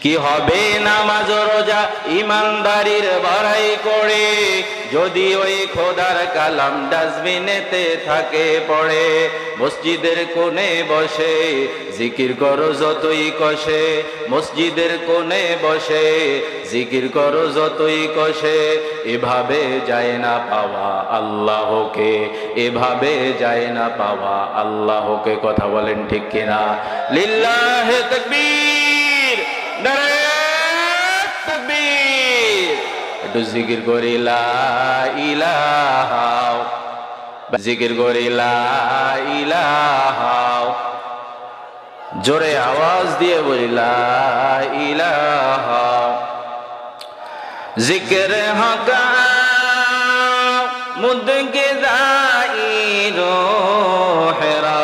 কি হবে নামাজ রোজা ইমানদারির বড়াই করে, যদি ওই খোদার কালাম ডাস্টবিনেতে থাকে পড়ে। মসজিদের কোণে বসে জিকির করো যতই কষে, মসজিদের কোণে বসে জিকির করো যতই কষে। এভাবে যায় না পাওয়া আল্লাহকে, এভাবে যায় না পাওয়া আল্লাহকে। কথা বলেন ঠিক কিনা? লিল্লাহে তাকবীর, নারে তাকবীর। একটু জিকির করি লা ইলাহা, জিকির করি লা ইলাহা, জোরে আওয়াজ দিয়ে বলি লা ইলাহা। জিকির হকা মুদকে দাইরো হেরা,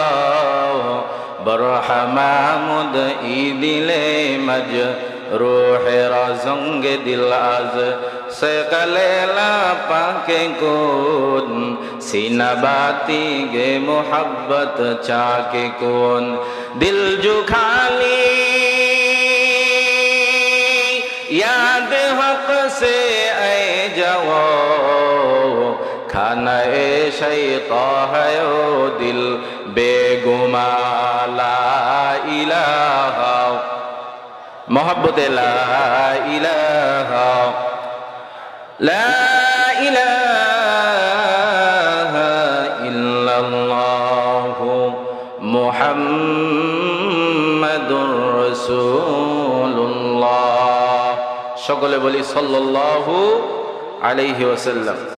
বরহমা মুদ ইদিলে মজ রোহেরা, জঙ্গে দিল আজ সে কলেলা পাকে কোন, সিনাবাতি গে মোহব্বত চাকে কোন। দিল জু খালি याद हक से ऐ जवो, खाना ए शैता है ओ दिल बेगुमा। ला इलाहा मोहब्बत ला इलाहा, ला इलाहा इल्लल्लाह मुहम्मदुर रसूलुल्लाह। সকলে বলি সাল্লাল্লাহু আলাইহি ওয়াসাল্লাম।